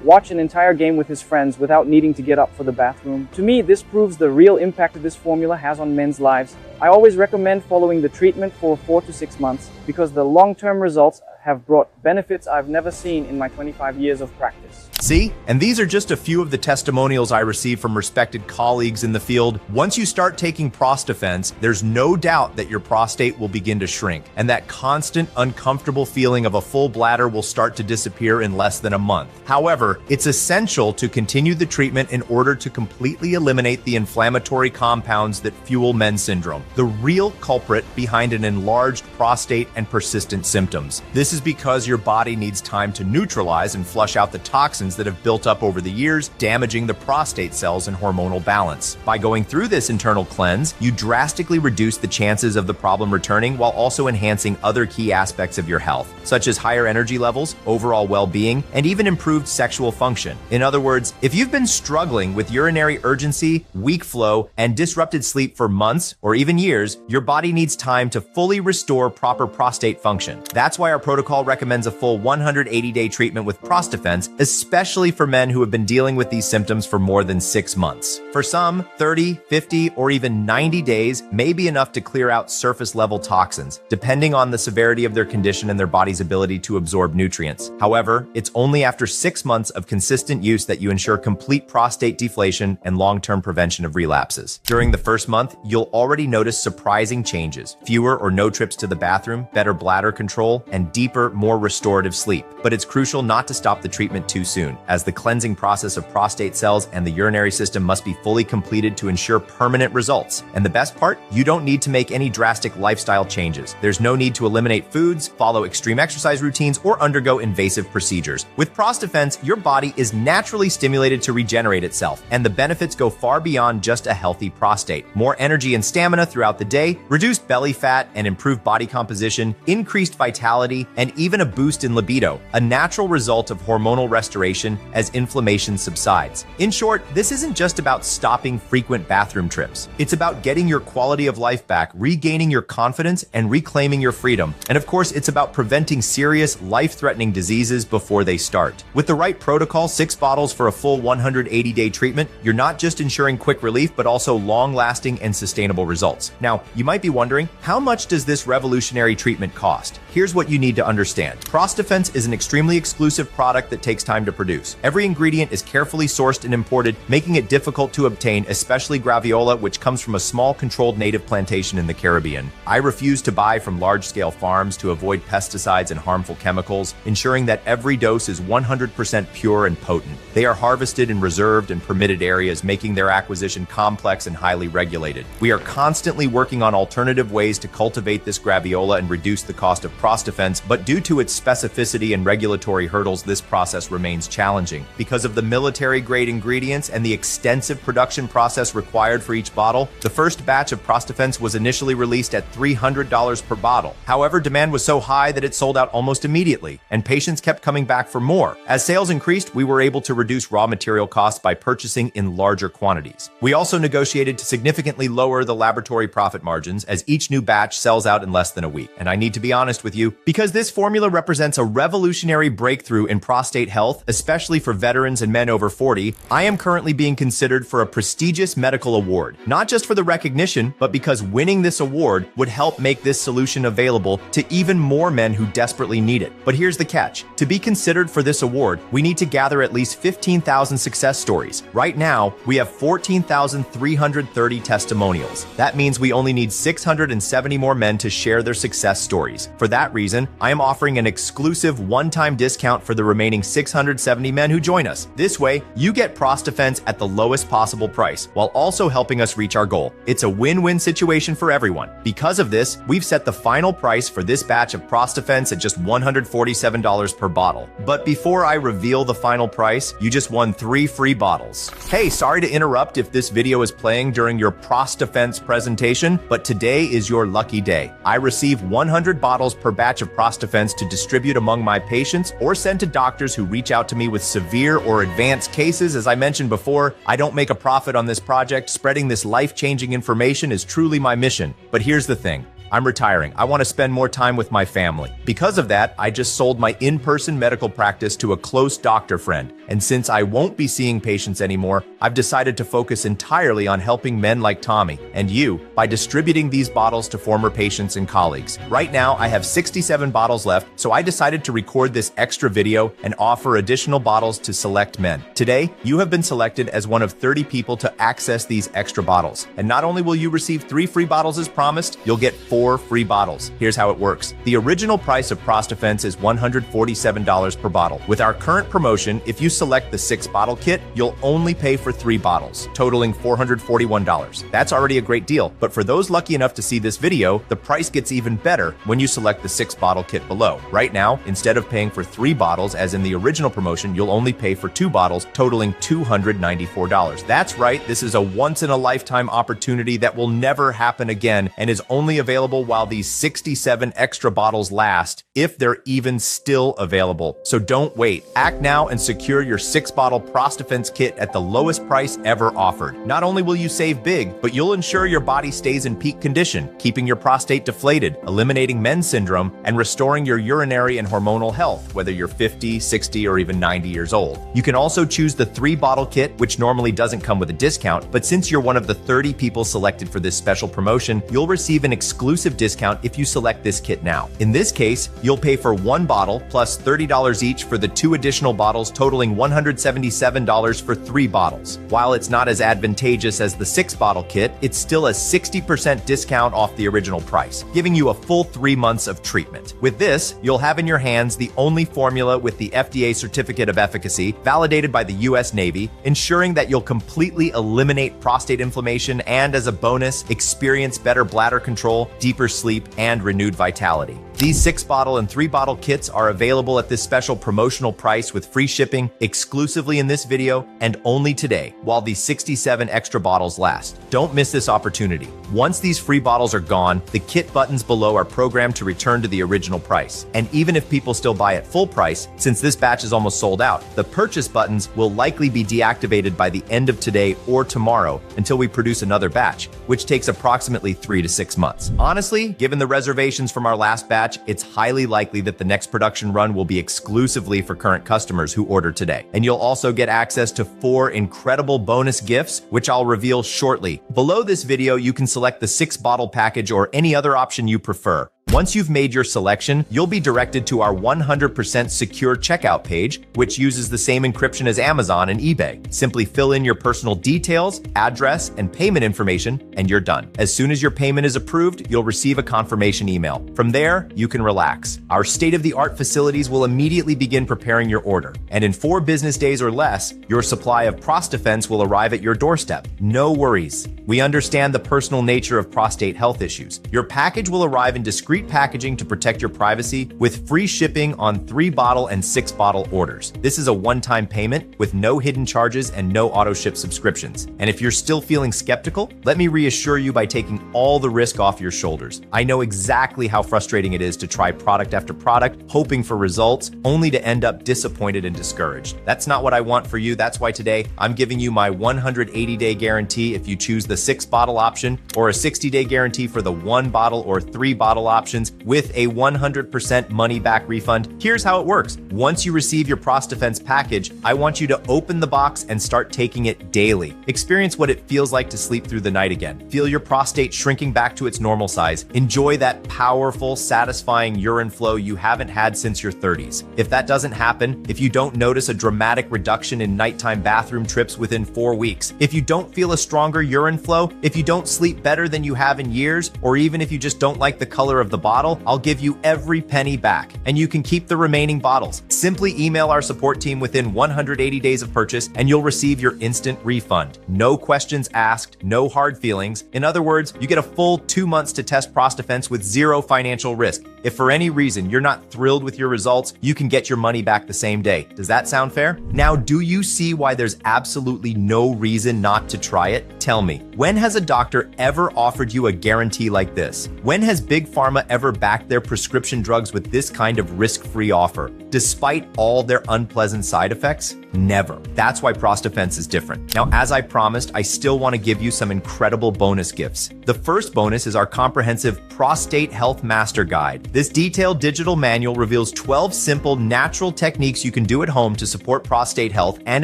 watch an entire game with his friends without needing to get up for the bathroom. To me, this proves the real impact that this formula has on men's lives. I always recommend following the treatment for 4 to 6 months because the long-term results have brought benefits I've never seen in my 25 years of practice. See? And these are just a few of the testimonials I received from respected colleagues in the field. Once you start taking Prostafense, there's no doubt that your prostate will begin to shrink, and that constant, uncomfortable feeling of a full bladder will start to disappear in less than a month. However, it's essential to continue the treatment in order to completely eliminate the inflammatory compounds that fuel men's syndrome, the real culprit behind an enlarged prostate and persistent symptoms. This is because your body needs time to neutralize and flush out the toxins that have built up over the years, damaging the prostate cells and hormonal balance. By going through this internal cleanse, you drastically reduce the chances of the problem returning while also enhancing other key aspects of your health, such as higher energy levels, overall well-being, and even improved sexual function. In other words, if you've been struggling with urinary urgency, weak flow, and disrupted sleep for months or even years, your body needs time to fully restore proper prostate function. That's why our protocol recommends a full 180-day treatment with Prostafense, especially especially for men who have been dealing with these symptoms for more than 6 months. For some, 30, 50, or even 90 days may be enough to clear out surface-level toxins, depending on the severity of their condition and their body's ability to absorb nutrients. However, it's only after 6 months of consistent use that you ensure complete prostate deflation and long-term prevention of relapses. During the first month, you'll already notice surprising changes: fewer or no trips to the bathroom, better bladder control, and deeper, more restorative sleep. But it's crucial not to stop the treatment too soon, as the cleansing process of prostate cells and the urinary system must be fully completed to ensure permanent results. And the best part? You don't need to make any drastic lifestyle changes. There's no need to eliminate foods, follow extreme exercise routines, or undergo invasive procedures. With Prostafense, your body is naturally stimulated to regenerate itself, and the benefits go far beyond just a healthy prostate. More energy and stamina throughout the day, reduced belly fat and improved body composition, increased vitality, and even a boost in libido, a natural result of hormonal restoration as inflammation subsides. In short, this isn't just about stopping frequent bathroom trips. It's about getting your quality of life back, regaining your confidence, and reclaiming your freedom. And of course, it's about preventing serious, life-threatening diseases before they start. With the right protocol, 6 bottles for a full 180-day treatment, you're not just ensuring quick relief, but also long-lasting and sustainable results. Now, you might be wondering, how much does this revolutionary treatment cost? Here's what you need to understand. Prostafense is an extremely exclusive product that takes time to produce. Every ingredient is carefully sourced and imported, making it difficult to obtain, especially graviola, which comes from a small controlled native plantation in the Caribbean. I refuse to buy from large-scale farms to avoid pesticides and harmful chemicals, ensuring that every dose is 100% pure and potent. They are harvested in reserved and permitted areas, making their acquisition complex and highly regulated. We are constantly working on alternative ways to cultivate this graviola and reduce the cost of Prostafense, but due to its specificity and regulatory hurdles, this process remains challenging. Because of the military-grade ingredients and the extensive production process required for each bottle, the first batch of Prostafense was initially released at $300 per bottle. However, demand was so high that it sold out almost immediately, and patients kept coming back for more. As sales increased, we were able to reduce raw material costs by purchasing in larger quantities. We also negotiated to significantly lower the laboratory profit margins, as each new batch sells out in less than a week. And I need to be honest with you, because this formula represents a revolutionary breakthrough in prostate health, especially for veterans and men over 40, I am currently being considered for a prestigious medical award. Not just for the recognition, but because winning this award would help make this solution available to even more men who desperately need it. But here's the catch. To be considered for this award, we need to gather at least 15,000 success stories. Right now, we have 14,330 testimonials. That means we only need 670 more men to share their success stories. For that reason, I am offering an exclusive one-time discount for the remaining 670 men who join us. This way, you get Prostafense at the lowest possible price, while also helping us reach our goal. It's a win-win situation for everyone. Because of this, we've set the final price for this batch of Prostafense at just $147 per bottle. But before I reveal the final price, you just won 3 free bottles. Hey, sorry to interrupt if this video is playing during your Prostafense presentation, but today is your lucky day. I receive 100 bottles per batch of Prostafense to distribute among my patients or send to doctors who reach out to me with severe or advanced cases. As I mentioned before, I don't make a profit on this project. Spreading this life-changing information is truly my mission. But here's the thing. I'm retiring. I want to spend more time with my family. Because of that, I just sold my in-person medical practice to a close doctor friend. And since I won't be seeing patients anymore, I've decided to focus entirely on helping men like Tommy and you by distributing these bottles to former patients and colleagues. Right now, I have 67 bottles left, so I decided to record this extra video and offer additional bottles to select men. Today, you have been selected as one of 30 people to access these extra bottles. And not only will you receive 3 free bottles as promised, you'll get 4 free bottles. Here's how it works. The original price of Prostafense is $147 per bottle. With our current promotion, if you select the 6-bottle kit, you'll only pay for 3 bottles, totaling $441. That's already a great deal, but for those lucky enough to see this video, the price gets even better when you select the 6-bottle kit below. Right now, instead of paying for 3 bottles, as in the original promotion, you'll only pay for 2 bottles, totaling $294. That's right, this is a once-in-a-lifetime opportunity that will never happen again and is only available available while these 67 extra bottles last, if they're even still available. So don't wait. Act now and secure your 6-bottle Prostafence kit at the lowest price ever offered. Not only will you save big, but you'll ensure your body stays in peak condition, keeping your prostate deflated, eliminating men's syndrome, and restoring your urinary and hormonal health, whether you're 50, 60, or even 90 years old. You can also choose the 3-bottle kit, which normally doesn't come with a discount, but since you're one of the 30 people selected for this special promotion, you'll receive an exclusive discount if you select this kit now. In this case, you'll pay for 1 bottle plus $30 each for the 2 additional bottles, totaling $177 for 3 bottles. While it's not as advantageous as the 6-bottle kit, it's still a 60% discount off the original price, giving you a full 3 months of treatment. With this, you'll have in your hands the only formula with the FDA certificate of efficacy, validated by the US Navy, ensuring that you'll completely eliminate prostate inflammation and, as a bonus, experience better bladder control, deeper sleep, and renewed vitality. These 6-bottle and 3-bottle kits are available at this special promotional price with free shipping exclusively in this video and only today, while these 67 extra bottles last. Don't miss this opportunity. Once these free bottles are gone, the kit buttons below are programmed to return to the original price. And even if people still buy at full price, since this batch is almost sold out, the purchase buttons will likely be deactivated by the end of today or tomorrow until we produce another batch, which takes approximately 3 to 6 months. Honestly, given the reservations from our last batch, it's highly likely that the next production run will be exclusively for current customers who order today. And you'll also get access to 4 incredible bonus gifts, which I'll reveal shortly. Below this video, you can select the 6-bottle package or any other option you prefer. Once you've made your selection, you'll be directed to our 100% secure checkout page, which uses the same encryption as Amazon and eBay. Simply fill in your personal details, address, and payment information, and you're done. As soon as your payment is approved, you'll receive a confirmation email. From there, you can relax. Our state-of-the-art facilities will immediately begin preparing your order. And in 4 business days or less, your supply of Prostafence will arrive at your doorstep. No worries. We understand the personal nature of prostate health issues. Your package will arrive in discreet packaging to protect your privacy, with free shipping on 3-bottle and 6-bottle orders. This is a one-time payment with no hidden charges and no auto-ship subscriptions. And if you're still feeling skeptical, let me reassure you by taking all the risk off your shoulders. I know exactly how frustrating it is to try product after product, hoping for results, only to end up disappointed and discouraged. That's not what I want for you. That's why today I'm giving you my 180-day guarantee if you choose the 6-bottle option, or a 60-day guarantee for the 1-bottle or 3-bottle option, with a 100% money-back refund. Here's how it works. Once you receive your Prostafence package, I want you to open the box and start taking it daily. Experience what it feels like to sleep through the night again. Feel your prostate shrinking back to its normal size. Enjoy that powerful, satisfying urine flow you haven't had since your 30s. If that doesn't happen, if you don't notice a dramatic reduction in nighttime bathroom trips within 4 weeks, if you don't feel a stronger urine flow, if you don't sleep better than you have in years, or even if you just don't like the color of the bottle, I'll give you every penny back, and you can keep the remaining bottles. Simply email our support team within 180 days of purchase, and you'll receive your instant refund. No questions asked, no hard feelings. In other words, you get a full 2 months to test Prostafence with 0 financial risk. If for any reason you're not thrilled with your results, you can get your money back the same day. Does that sound fair? Now, do you see why there's absolutely no reason not to try it? Tell me, when has a doctor ever offered you a guarantee like this? When has Big Pharma ever backed their prescription drugs with this kind of risk-free offer, despite all their unpleasant side effects? Never. That's why Prostafence is different. Now, as I promised, I still want to give you some incredible bonus gifts. The first bonus is our comprehensive Prostate Health Master Guide. This detailed digital manual reveals 12 simple, natural techniques you can do at home to support prostate health and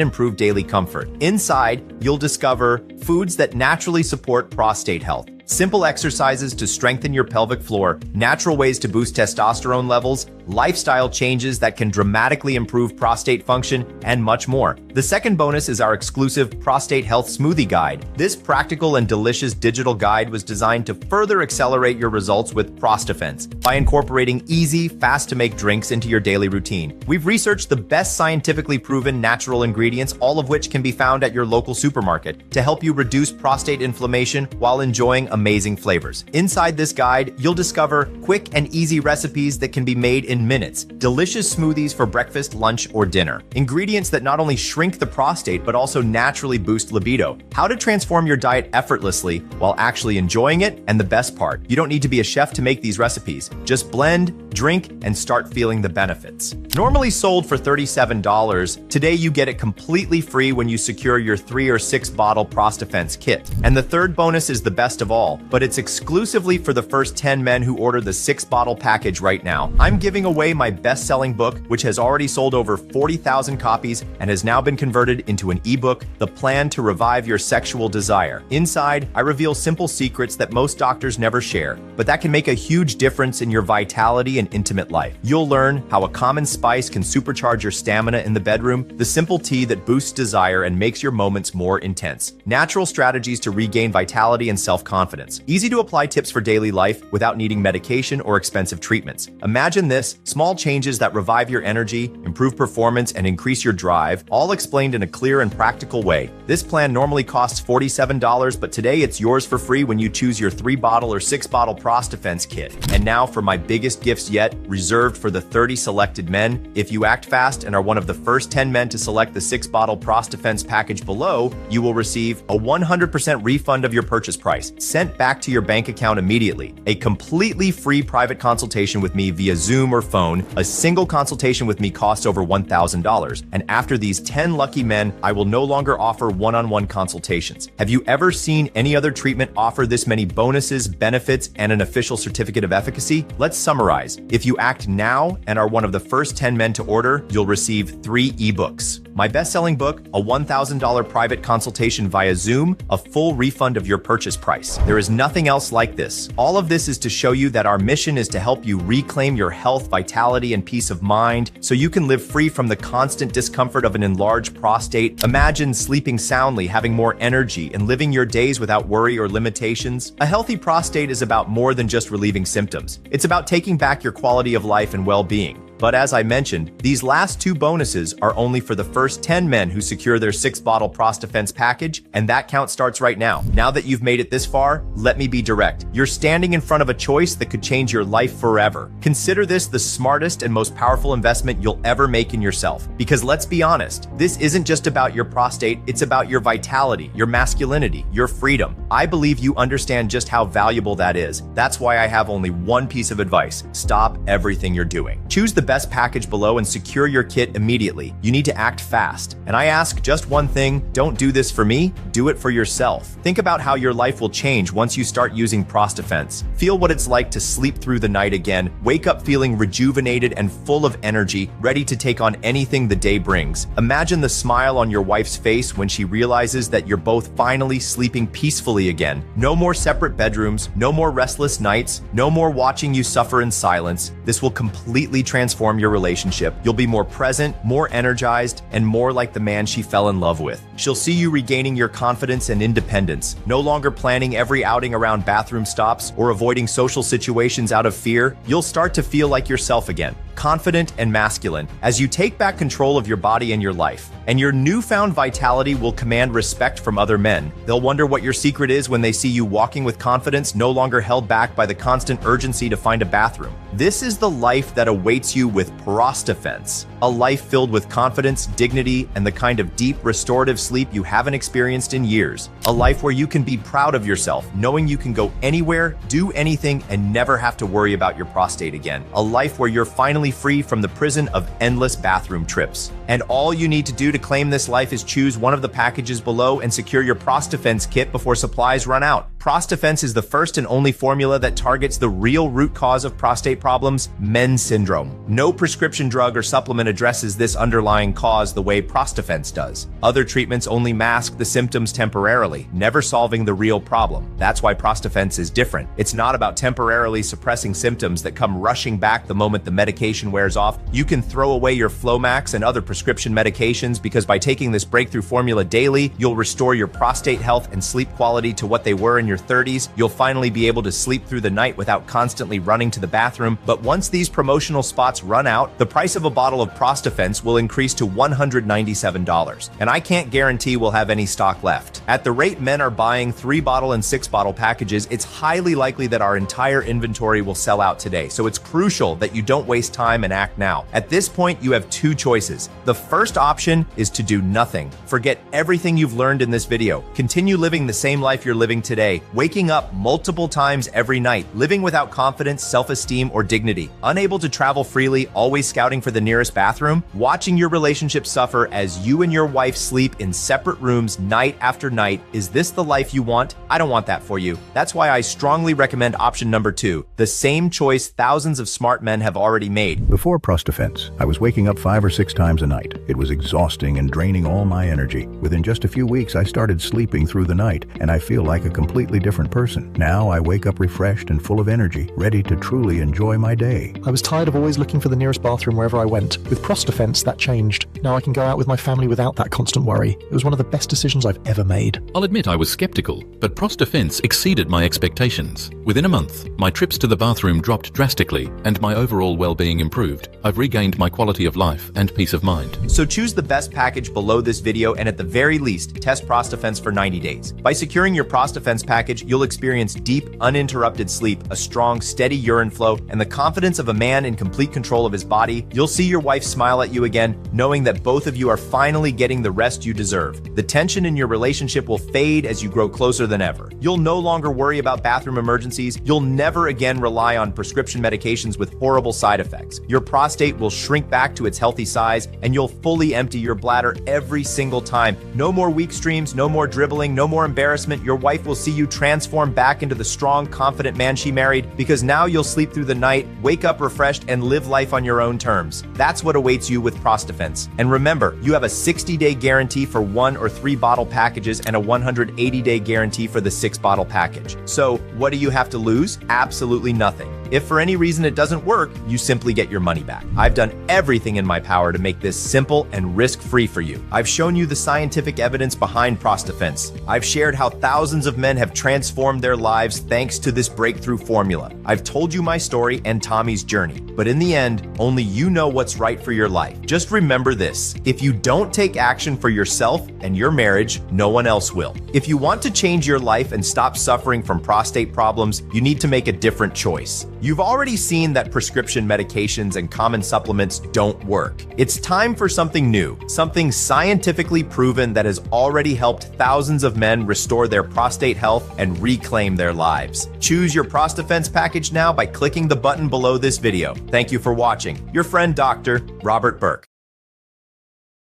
improve daily comfort. Inside, you'll discover foods that naturally support prostate health, simple exercises to strengthen your pelvic floor, natural ways to boost testosterone levels, lifestyle changes that can dramatically improve prostate function, and much more. The second bonus is our exclusive Prostate Health Smoothie Guide. This practical and delicious digital guide was designed to further accelerate your results with Prostafence by incorporating easy, fast-to-make drinks into your daily routine. We've researched the best scientifically proven natural ingredients, all of which can be found at your local supermarket, to help you reduce prostate inflammation while enjoying amazing flavors. Inside this guide, you'll discover quick and easy recipes that can be made in minutes, delicious smoothies for breakfast, lunch, or dinner, ingredients that not only shrink the prostate, but also naturally boost libido. How to transform your diet effortlessly while actually enjoying it, and the best part, you don't need to be a chef to make these recipes. Just blend, drink, and start feeling the benefits. Normally sold for $37, today you get it completely free when you secure your 3 or 6 bottle Prostafense kit. And the third bonus is the best of all, but it's exclusively for the first 10 men who order the 6 bottle package right now. I'm giving away my best-selling book, which has already sold over 40,000 copies and has now been converted into an ebook, The Plan to Revive Your Sexual Desire. Inside, I reveal simple secrets that most doctors never share, but that can make a huge difference in your vitality and intimate life. You'll learn how a common spice can supercharge your stamina in the bedroom, the simple tea that boosts desire and makes your moments more intense, natural strategies to regain vitality and self-confidence, easy to apply tips for daily life without needing medication or expensive treatments. Imagine this: small changes that revive your energy, improve performance, and increase your drive, all explained in a clear and practical way. This plan normally costs $47, but today it's yours for free when you choose your 3 bottle or 6 bottle Prostafense kit. And now for my biggest gifts yet, reserved for the 30 selected men. If you act fast and are one of the first 10 men to select the 6 bottle Prostafense package below, you will receive a 100% refund of your purchase price, sent back to your bank account immediately, a completely free private consultation with me via Zoom or phone. A single consultation with me costs over $1,000, and after these 10 lucky men, I will no longer offer one-on-one consultations. Have you ever seen any other treatment offer this many bonuses, benefits, and an official certificate of efficacy? Let's summarize. If you act now and are one of the first 10 men to order, you'll receive 3 ebooks. My best-selling book, a $1,000 private consultation via Zoom, a full refund of your purchase price. There is nothing else like this. All of this is to show you that our mission is to help you reclaim your health, vitality, and peace of mind so you can live free from the constant discomfort of an enlarged prostate. Imagine sleeping soundly, having more energy, and living your days without worry or limitations. A healthy prostate is about more than just relieving symptoms. It's about taking back your quality of life and well-being. But as I mentioned, these last 2 bonuses are only for the first 10 men who secure their 6 bottle Prostafense package, and that count starts right now. Now that you've made it this far, let me be direct. You're standing in front of a choice that could change your life forever. Consider this the smartest and most powerful investment you'll ever make in yourself. Because let's be honest, this isn't just about your prostate, it's about your vitality, your masculinity, your freedom. I believe you understand just how valuable that is. That's why I have only one piece of advice: stop everything you're doing. Choose the best package below and secure your kit immediately. You need to act fast. And I ask just one thing: don't do this for me, do it for yourself. Think about how your life will change once you start using Prostafense. Feel what it's like to sleep through the night again, wake up feeling rejuvenated and full of energy, ready to take on anything the day brings. Imagine the smile on your wife's face when she realizes that you're both finally sleeping peacefully again. No more separate bedrooms, no more restless nights, no more watching you suffer in silence. This will completely transform your relationship. You'll be more present, more energized, and more like the man she fell in love with. She'll see you regaining your confidence and independence, no longer planning every outing around bathroom stops or avoiding social situations out of fear. You'll start to feel like yourself again, confident and masculine, as you take back control of your body and your life. And your newfound vitality will command respect from other men. They'll wonder what your secret is when they see you walking with confidence, no longer held back by the constant urgency to find a bathroom. This is the life that awaits you with Prostafense, a life filled with confidence, dignity, and the kind of deep, restorative sleep you haven't experienced in years. A life where you can be proud of yourself, knowing you can go anywhere, do anything, and never have to worry about your prostate again. A life where you're finally free from the prison of endless bathroom trips. And all you need to do to claim this life is choose one of the packages below and secure your Prostafense kit before supplies run out. Prostafense is the first and only formula that targets the real root cause of prostate problems, men's syndrome. No prescription drug or supplement addresses this underlying cause the way Prostafense does. Other treatments only mask the symptoms temporarily, never solving the real problem. That's why Prostafense is different. It's not about temporarily suppressing symptoms that come rushing back the moment the medication wears off. You can throw away your Flomax and other prescription medications because by taking this breakthrough formula daily, you'll restore your prostate health and sleep quality to what they were in your your 30s, you'll finally be able to sleep through the night without constantly running to the bathroom. But once these promotional spots run out, the price of a bottle of Prostafence will increase to $197. And I can't guarantee we'll have any stock left. At the rate men are buying 3-bottle and 6-bottle packages, it's highly likely that our entire inventory will sell out today. So it's crucial that you don't waste time and act now. At this point, you have 2 choices. The first option is to do nothing. Forget everything you've learned in this video. Continue living the same life you're living today, waking up multiple times every night, living without confidence, self-esteem, or dignity, unable to travel freely, always scouting for the nearest bathroom, watching your relationship suffer as you and your wife sleep in separate rooms night after night. Is this the life you want? I don't want that for you. That's why I strongly recommend option number 2, the same choice thousands of smart men have already made. Before Prostafence, I was waking up 5 or 6 times a night. It was exhausting and draining all my energy. Within just a few weeks, I started sleeping through the night, and I feel like a completely different person. Now I wake up refreshed and full of energy, ready to truly enjoy my day. I was tired of always looking for the nearest bathroom wherever I went. With Prostafence, that changed. Now I can go out with my family without that constant worry. It was one of the best decisions I've ever made. I'll admit I was skeptical, but Prostafence exceeded my expectations. Within a month, my trips to the bathroom dropped drastically, and my overall well-being improved. I've regained my quality of life and peace of mind. So choose the best package below this video, and at the very least, test Prostafence for 90 days. By securing your Prostafence package, you'll experience deep, uninterrupted sleep, a strong, steady urine flow, and the confidence of a man in complete control of his body. You'll see your wife smile at you again, knowing that both of you are finally getting the rest you deserve. The tension in your relationship will fade as you grow closer than ever. You'll no longer worry about bathroom emergencies. You'll never again rely on prescription medications with horrible side effects. Your prostate will shrink back to its healthy size, and you'll fully empty your bladder every single time. No more weak streams, no more dribbling, no more embarrassment. Your wife will see you transform back into the strong, confident man she married, because now you'll sleep through the night, wake up refreshed, and live life on your own terms. That's what awaits you with Prostafence. And remember, you have a 60-day guarantee for 1 or 3-bottle packages and a 180-day guarantee for the 6-bottle package. So what do you have to lose? Absolutely nothing. If for any reason it doesn't work, you simply get your money back. I've done everything in my power to make this simple and risk-free for you. I've shown you the scientific evidence behind Prostafence. I've shared how thousands of men have transformed their lives thanks to this breakthrough formula. I've told you my story and Tommy's journey, but in the end, only you know what's right for your life. Just remember this: if you don't take action for yourself and your marriage, no one else will. If you want to change your life and stop suffering from prostate problems, you need to make a different choice. You've already seen that prescription medications and common supplements don't work. It's time for something new, something scientifically proven that has already helped thousands of men restore their prostate health and reclaim their lives. Choose your Prostafence package now by clicking the button below this video. Thank you for watching. Your friend, Dr. Robert Burke.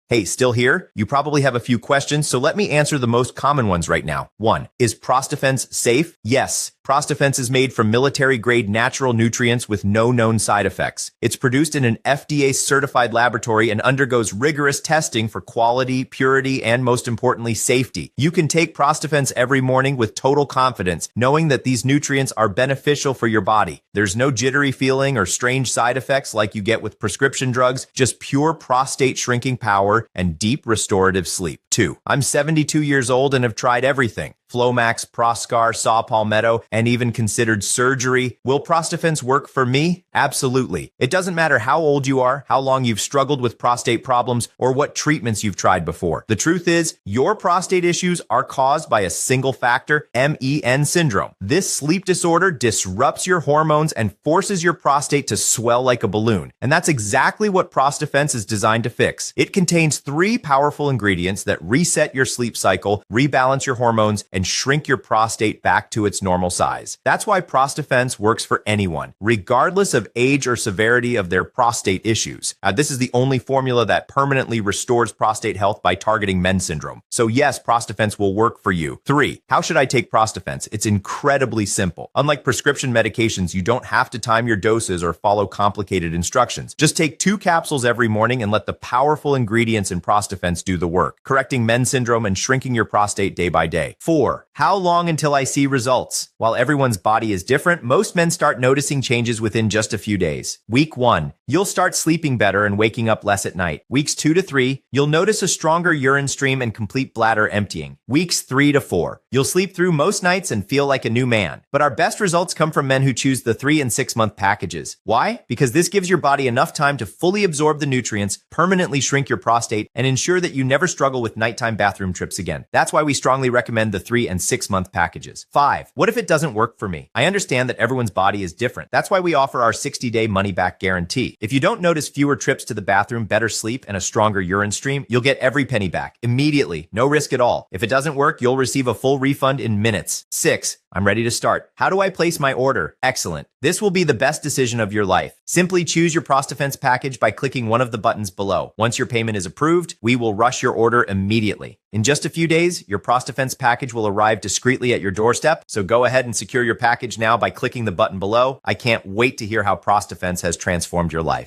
Hey, still here? You probably have a few questions, so let me answer the most common ones right now. 1. Is Prostafence safe? Yes. Prostafence is made from military-grade natural nutrients with no known side effects. It's produced in an FDA-certified laboratory and undergoes rigorous testing for quality, purity, and most importantly, safety. You can take Prostafence every morning with total confidence, knowing that these nutrients are beneficial for your body. There's no jittery feeling or strange side effects like you get with prescription drugs, just pure prostate shrinking power and deep restorative sleep. 2. I'm 72 years old and have tried everything. Flomax, Proscar, Saw Palmetto, and even considered surgery. Will Prostafence work for me? Absolutely. It doesn't matter how old you are, how long you've struggled with prostate problems, or what treatments you've tried before. The truth is, your prostate issues are caused by a single factor, MEN syndrome. This sleep disorder disrupts your hormones and forces your prostate to swell like a balloon. And that's exactly what Prostafence is designed to fix. It contains 3 powerful ingredients that reset your sleep cycle, rebalance your hormones, and shrink your prostate back to its normal size. That's why Prostafence works for anyone, regardless of age or severity of their prostate issues. This is the only formula that permanently restores prostate health by targeting MEN syndrome. So yes, Prostafence will work for you. 3. How should I take Prostafence? It's incredibly simple. Unlike prescription medications, you don't have to time your doses or follow complicated instructions. Just take 2 capsules every morning and let the powerful ingredients in Prostafence do the work, correcting MEN syndrome and shrinking your prostate day by day. 4. 4. How long until I see results? While everyone's body is different, most men start noticing changes within just a few days. Week 1, you'll start sleeping better and waking up less at night. Weeks 2 to 3, you'll notice a stronger urine stream and complete bladder emptying. Weeks 3 to 4, you'll sleep through most nights and feel like a new man. But our best results come from men who choose the 3 and 6 month packages. Why? Because this gives your body enough time to fully absorb the nutrients, permanently shrink your prostate, and ensure that you never struggle with nighttime bathroom trips again. That's why we strongly recommend the 3 and 6 month packages. 5. What if it doesn't work for me? I understand that everyone's body is different. That's why we offer our 60-day money-back guarantee. If you don't notice fewer trips to the bathroom, better sleep, and a stronger urine stream, you'll get every penny back immediately. No risk at all. If it doesn't work, you'll receive a full refund in minutes. 6. I'm ready to start. How do I place my order? Excellent. This will be the best decision of your life. Simply choose your ProstaFence package by clicking one of the buttons below. Once your payment is approved, we will rush your order immediately. In just a few days, your ProstaFence package will arrive discreetly at your doorstep, so go ahead and secure your package now by clicking the button below. I can't wait to hear how ProstaFence has transformed your life.